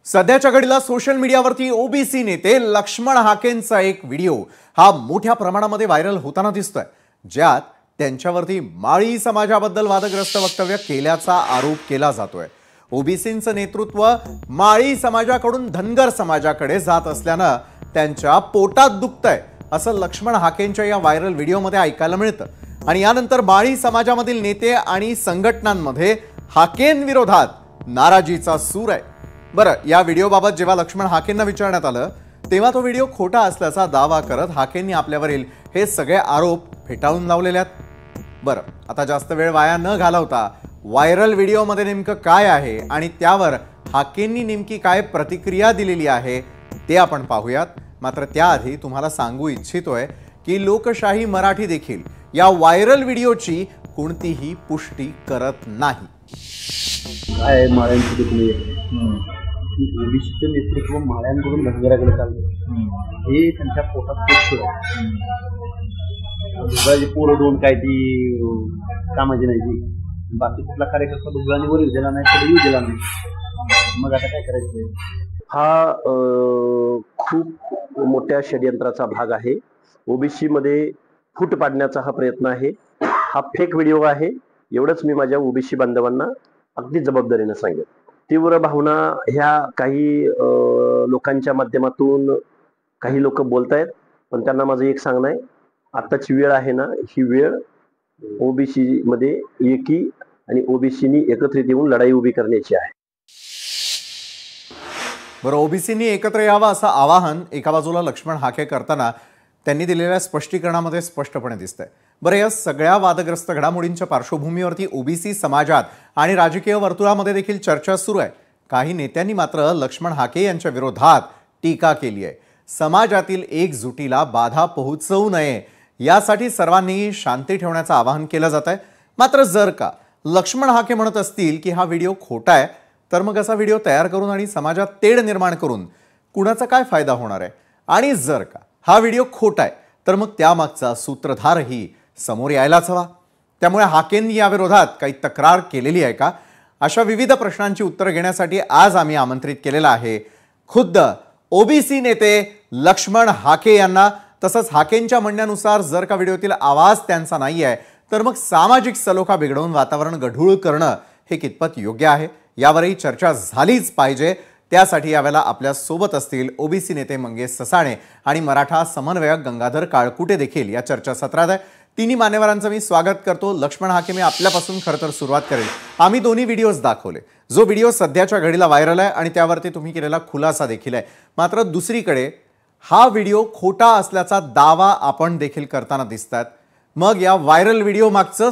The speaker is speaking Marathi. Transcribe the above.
सध्याच्या घडीला सोशल मीडियावरती ओबीसी नेते लक्ष्मण हाकेंचा एक व्हिडिओ हा मोठ्या प्रमाणामध्ये व्हायरल होताना दिसतोय, ज्यात त्यांच्यावरती माळी समाजाबद्दल वादग्रस्त वक्तव्य केल्याचा आरोप केला जातोय। ओबीसींचं नेतृत्व माळी समाजाकडून धनगर समाजाकडे जात असल्यानं त्यांच्या पोटात दुखतंय असं लक्ष्मण हाकेंच्या या व्हायरल व्हिडिओमध्ये ऐकायला मिळतं। आणि यानंतर माळी समाजामधील नेते आणि संघटनांमध्ये हाकेंविरोधात नाराजीचा सूर आहे। बरं, या व्हिडिओबाबत जेव्हा लक्ष्मण हाकेंना विचारण्यात आलं तेव्हा तो व्हिडिओ खोटा असल्याचा दावा करत हाकेंनी आपल्यावरील हे सगळे आरोप फेटाळून लावलेले आहेत। बरं, आता जास्त वेळ वाया न घालवता व्हायरल व्हिडिओमध्ये नेमकं काय आहे आणि त्यावर हाकेंनी नेमकी काय प्रतिक्रिया दिलेली आहे ते आपण पाहूयात। मात्र त्याआधी तुम्हाला सांगू इच्छितोय की लोकशाही मराठी देखील या व्हायरल व्हिडिओची कोणतीही पुष्टी करत नाही। काय माळ्यांची तुम्ही ओबीसीचं नेतृत्व माळ्यांकडून धनगराकडे चाललं, हे त्यांच्या पोटात दुखतं। दुसराची पोरं दोन काय ती कामाची नाही, ती बाकी कुठला कार्यकर्ता दुसऱ्याने वर दिला नाही तर येऊ दिला नाही, मग आता काय करायचं? हा खूप मोठ्या षडयंत्राचा भाग आहे। ओबीसी मध्ये फूट पाडण्याचा हा प्रयत्न आहे। हा फेक व्हिडिओ आहे, एवढंच मी माझ्या ओबीसी बांधवांना अगदी जबाबदारीने सांगेन। तीव्र भावना ह्या काही लोकांच्या माध्यमातून काही लोक बोलतायत, पण त्यांना माझं एक सांगणं आहे, आताची वेळ आहे ना, ही वेळ ओबीसी मध्ये एकी आणि ओबीसीनी एकत्रित येऊन लढाई उभी करण्याची आहे। बरं, ओबीसीनी एकत्र यावं असं आवाहन एका बाजूला लक्ष्मण हाके करताना त्यांनी दिलेल्या स्पष्टीकरणामध्ये स्पष्टपणे दिसतंय। बरं, या सगळ्या वादग्रस्त घडामोडींच्या पार्श्वभूमीवरती ओबीसी समाजात आणि राजकीय वर्तुळामध्ये देखील चर्चा सुरू आहे। काही नेत्यांनी मात्र लक्ष्मण हाके यांच्या विरोधात टीका केली आहे। समाजातील एकजुटीला बाधा पोहोचवू नये यासाठी सर्वांनी शांती ठेवण्याचं आवाहन केलं जात आहे। मात्र जर का लक्ष्मण हाके म्हणत असतील की हा व्हिडिओ खोटा आहे, तर मग असा व्हिडिओ तयार करून आणि समाजात तेढ निर्माण करून कुणाचा काय फायदा होणार आहे? आणि जर का हा व्हिडिओ खोटा आहे तर मग त्यामागचा सूत्रधारही समोर यायलाच हवा। त्यामुळे हाकेंनी या विरोधात काही तक्रार केलेली आहे का, अशा विविध प्रश्नांची उत्तरं घेण्यासाठी आज आम्ही आमंत्रित केलेला आहे खुद्द ओबीसी नेते लक्ष्मण हाके यांना। तसंच हाकेंच्या म्हणण्यानुसार जर का व्हिडिओतील आवाज त्यांचा नाही आहे तर मग सामाजिक सलोखा बिघडवून वातावरण गढूळ करणं हे कितपत योग्य आहे यावरही चर्चा झालीच पाहिजे। त्यासाठी यावेळेला आपल्या सोबत असतील ओबीसी नेते मंगेश ससाणे आणि मराठा समन्वयक गंगाधर काळकुटे देखील या चर्चासत्रात आहे। तिन्ही मान्यवरांचं मी स्वागत करतो। लक्ष्मण हाके, मी आपल्यापासून खरं तर सुरुवात करेल। आम्ही दोन्ही व्हिडिओज दाखवले, जो व्हिडिओ सध्याच्या घडीला व्हायरल आहे आणि त्यावरती तुम्ही केलेला खुलासा देखील आहे। मात्र दुसरीकडे हा व्हिडिओ खोटा असल्याचा दावा आपण देखील करताना दिसतात। मग या व्हायरल व्हिडिओ मागचं